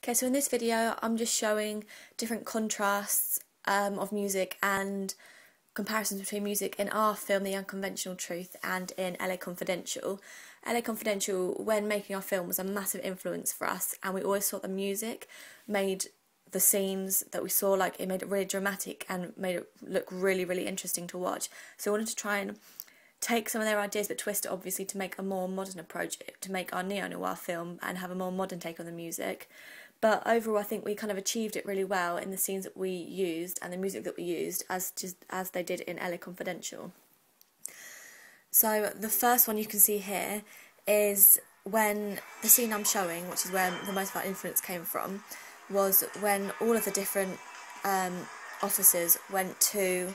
Okay, so in this video I'm just showing different contrasts of music and comparisons between music in our film The Unconventional Truth and in LA Confidential. LA Confidential, when making our film, was a massive influence for us, and we always thought the music made the scenes that we saw, like, it made it really dramatic and made it look really, really interesting to watch. So we wanted to try and take some of their ideas but twist it obviously to make a more modern approach, to make our neo-noir film and have a more modern take on the music. But overall I think we kind of achieved it really well in the scenes that we used and the music that we used as they did in LA Confidential. So the first one you can see here is when the scene I'm showing, which is where the most of our influence came from, was when all of the different officers went to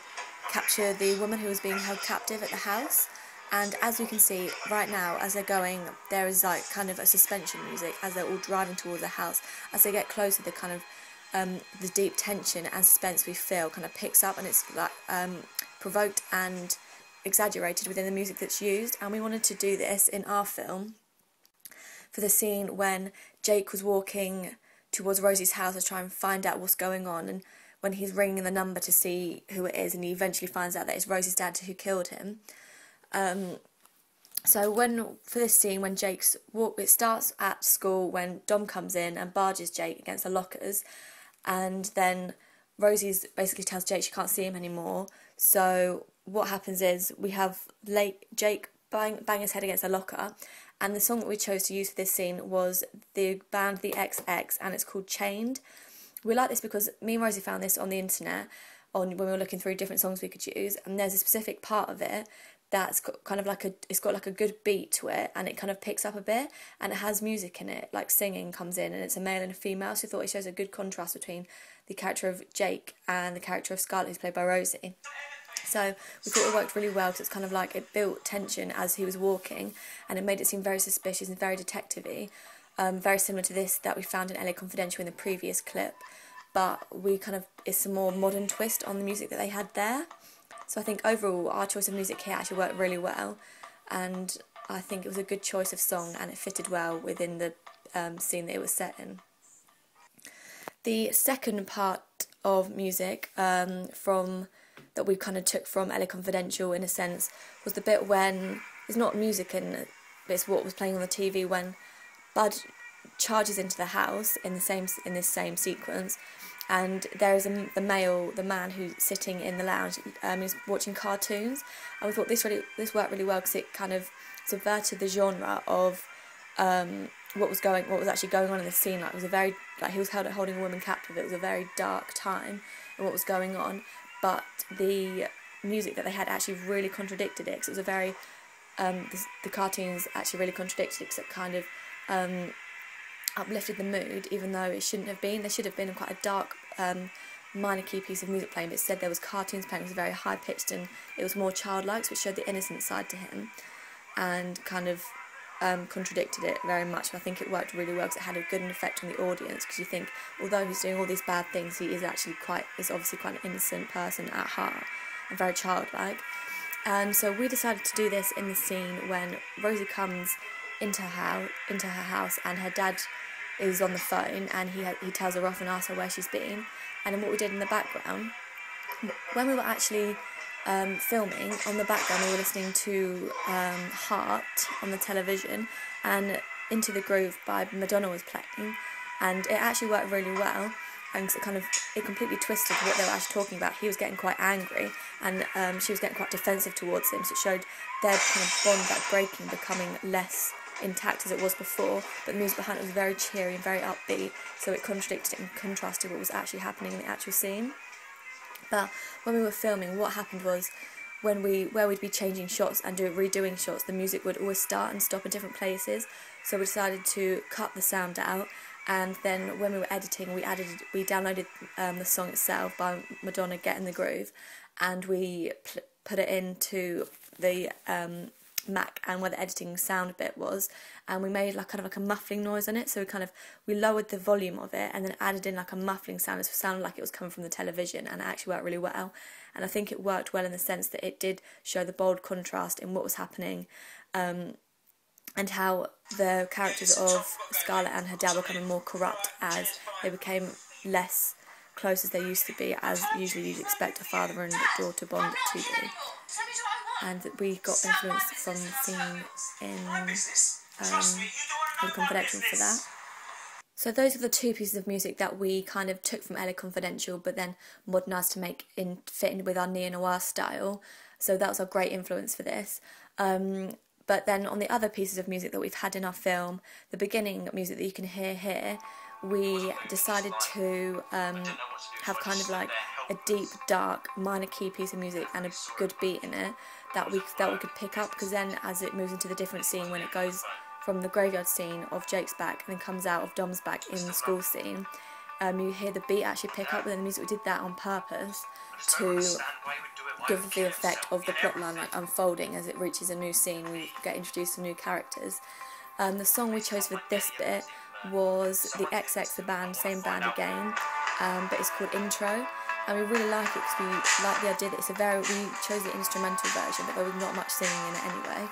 capture the woman who was being held captive at the house. And as you can see right now, as they're going, there is like kind of a suspension music as they're all driving towards the house. As they get closer, the kind of the deep tension and suspense we feel kind of picks up, and it's like provoked and exaggerated within the music that's used. And we wanted to do this in our film for the scene when Jake was walking towards Rosie's house to try and find out what's going on, and when he's ringing the number to see who it is, and he eventually finds out that it's Rosie's dad who killed him. So for this scene, when Jake's walk, it starts at school when Dom comes in and barges Jake against the lockers, and then Rosie's basically tells Jake she can't see him anymore. So what happens is we have Jake bang his head against a locker, and the song that we chose to use for this scene was the band The XX, and it's called Chained. We like this because me and Rosie found this on the internet when we were looking through different songs we could use, and there's a specific part of it that's got kind of like it's got like a good beat to it, and it kind of picks up a bit, and it has music in it, like singing comes in, and it's a male and a female, so I thought it shows a good contrast between the character of Jake and the character of Scarlett, who's played by Rosie. So we thought it worked really well because it's kind of like it built tension as he was walking, and it made it seem very suspicious and very detective-y, very similar to this that we found in LA Confidential in the previous clip, but it's a more modern twist on the music that they had there. So I think overall our choice of music here actually worked really well, and I think it was a good choice of song, and it fitted well within the scene that it was set in. The second part of music that we kind of took from LA Confidential in a sense was the bit when it's not music and it's what was playing on the TV when Bud charges into the house in this same sequence. And there is the man who's sitting in the lounge, is watching cartoons, and we thought this worked really well because it kind of subverted the genre of what was actually going on in the scene. Like, it was he was holding a woman captive. It was a very dark time and what was going on, but the music that they had actually really contradicted it, because it was a very the cartoons actually really contradicted it, because it kind of uplifted the mood, even though it shouldn't have been. There should have been quite a dark minor key piece of music playing, but instead there was cartoons playing. It was very high pitched and it was more childlike, so it showed the innocent side to him and kind of contradicted it very much. But I think it worked really well because it had a good effect on the audience, because you think, although he's doing all these bad things, he is obviously quite an innocent person at heart and very childlike. And so we decided to do this in the scene when Rosie comes into her house and her dad is on the phone, and he tells her off and asks her where she's been. And then what we did in the background, when we were actually filming, on the background we were listening to Heart on the television, and Into the Groove by Madonna was playing, and it actually worked really well, and it completely twisted what they were actually talking about. He was getting quite angry, and she was getting quite defensive towards him, so it showed their kind of bond, that breaking, becoming less intact as it was before, but the music behind it was very cheery and very upbeat, so it contradicted and contrasted what was actually happening in the actual scene. But when we were filming, what happened was where we'd be changing shots and redoing shots, the music would always start and stop in different places, so we decided to cut the sound out. And then when we were editing, we downloaded the song itself by Madonna, Get in the Groove, and we put it into the Mac and where the editing sound bit was, and we made kind of a muffling noise on it. So we lowered the volume of it and then added in like a muffling sound. It sounded like it was coming from the television, and it actually worked really well. And I think it worked well in the sense that it did show the bold contrast in what was happening and how the characters of Scarlett and her dad were becoming more corrupt as they became less close as they used to be, as usually you'd expect a father and daughter bond to be. And we got influence from the scene in LA Confidential for that. So those are the two pieces of music that we kind of took from LA Confidential but then modernised to make fit in with our neo-noir style. So that was a great influence for this. But then on the other pieces of music that we've had in our film, the beginning music that you can hear here, we decided to have kind of like a deep, dark, minor key piece of music and a good beat in it that we could pick up, because then as it moves into the different scene, when it goes from the graveyard scene of Jake's back and then comes out of Dom's back in the school scene, you hear the beat actually pick up within the music. We did that on purpose to give the effect of the plotline like unfolding as it reaches a new scene. We get introduced to new characters. The song we chose for this bit was the XX, the band, same band again, but it's called Intro, and we really like it because we like the idea that we chose the instrumental version, but there was not much singing in it anyway,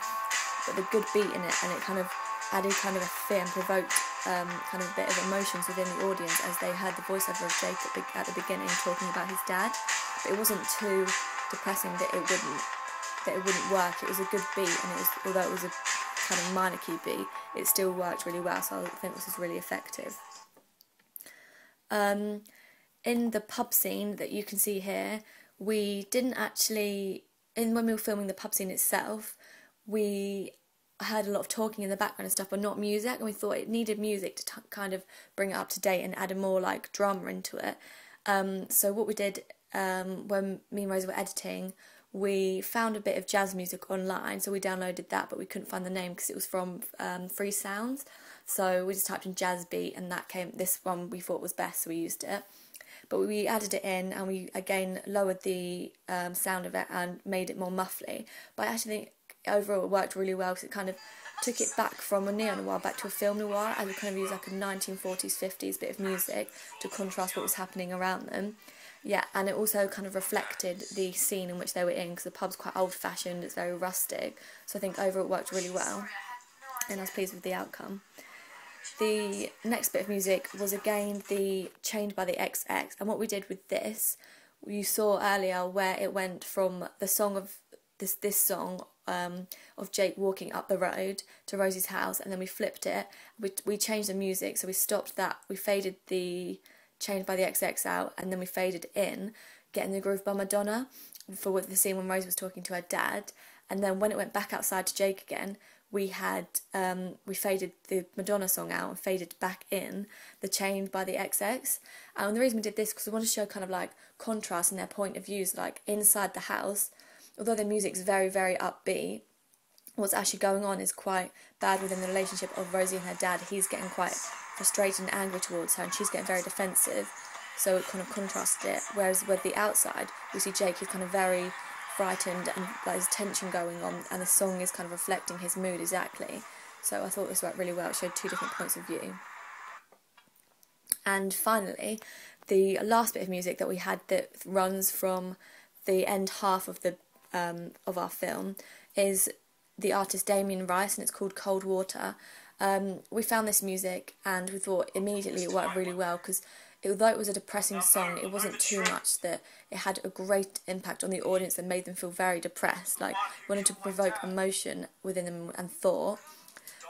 but the good beat in it, and it kind of added kind of a fear and provoked kind of a bit of emotions within the audience as they heard the voiceover of Jake at the beginning talking about his dad. But it wasn't too depressing that it wouldn't work. It was a good beat, and although it was a kind of minor key beat, it still worked really well, so I think this is really effective. In the pub scene that you can see here, we didn't actually, when we were filming the pub scene itself, we heard a lot of talking in the background and stuff, but not music, and we thought it needed music to kind of bring it up to date and add a more like drama into it. So what we did when me and Rosie were editing, we found a bit of jazz music online, so we downloaded that, but we couldn't find the name because it was from Free Sounds. So we just typed in jazz beat, and that came. This one we thought was best, so we used it. But we added it in, and we again lowered the sound of it and made it more muffly. But I actually think overall it worked really well because it kind of took it back from a neo-noir back to a film noir, and we kind of used like a 1940s, 50s bit of music to contrast what was happening around them. Yeah, and it also kind of reflected the scene in which they were in, because the pub's quite old-fashioned, it's very rustic, so I think overall it worked really well, and I was pleased with the outcome. The next bit of music was again the Chained by the XX, and what we did with this, you saw earlier where it went from the song of this song of Jake walking up the road to Rosie's house, and then we flipped it, we changed the music, so we stopped that, we faded the Chained by the XX out, and then we faded in, Getting the Groove by Madonna, for the scene when Rosie was talking to her dad, and then when it went back outside to Jake again, we faded the Madonna song out and faded back in the Chained by the XX. And the reason we did this because we wanted to show kind of like contrast in their point of views, like inside the house, although the music's very, very upbeat, what's actually going on is quite bad within the relationship of Rosie and her dad. He's getting quite frustrated and angry towards her, and she's getting very defensive, so it kind of contrasted it. Whereas with the outside, we see Jake, he's kind of very frightened and like there's tension going on, and the song is kind of reflecting his mood exactly. So I thought this worked really well. It showed two different points of view. And finally, the last bit of music that we had that runs from the end half of the of our film is the artist Damien Rice, and it's called Cold Water. We found this music and we thought immediately it worked really well because although it was a depressing song, it wasn't too much that it had a great impact on the audience and made them feel very depressed. Like, we wanted to provoke emotion within them and thought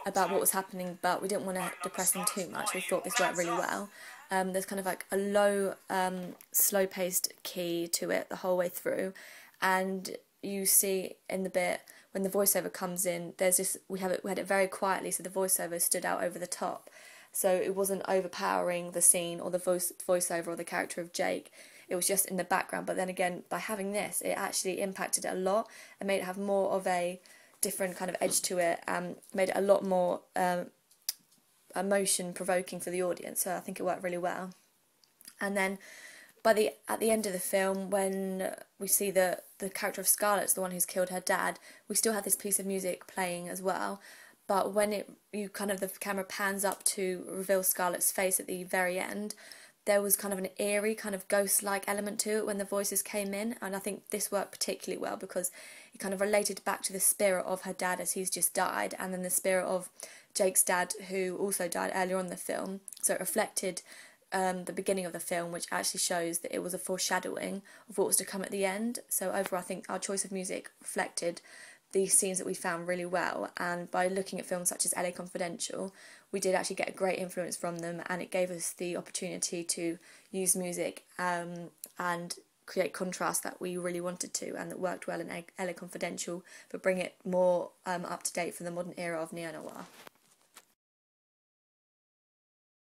about what was happening, but we didn't want to depress them too much. We thought this worked really well. There's kind of like a low, slow-paced key to it the whole way through, and you see in the bit when the voiceover comes in, there's this, we had it very quietly, so the voiceover stood out over the top, so it wasn't overpowering the scene or the voiceover or the character of Jake. It was just in the background. But then again, by having this, it actually impacted it a lot and made it have more of a different kind of edge to it, and made it a lot more emotion provoking for the audience. So I think it worked really well. And then at the end of the film, when we see the character of Scarlett's the one who's killed her dad, we still have this piece of music playing as well. But when the camera pans up to reveal Scarlett's face at the very end, there was kind of an eerie, kind of ghost-like element to it when the voices came in, and I think this worked particularly well because it kind of related back to the spirit of her dad as he's just died, and then the spirit of Jake's dad, who also died earlier on in the film. So it reflected the beginning of the film, which actually shows that it was a foreshadowing of what was to come at the end. So overall, I think our choice of music reflected these scenes that we found really well, and by looking at films such as LA Confidential, we did actually get a great influence from them, and it gave us the opportunity to use music and create contrast that we really wanted to, and that worked well in LA Confidential, but bring it more up to date for the modern era of neo-noir.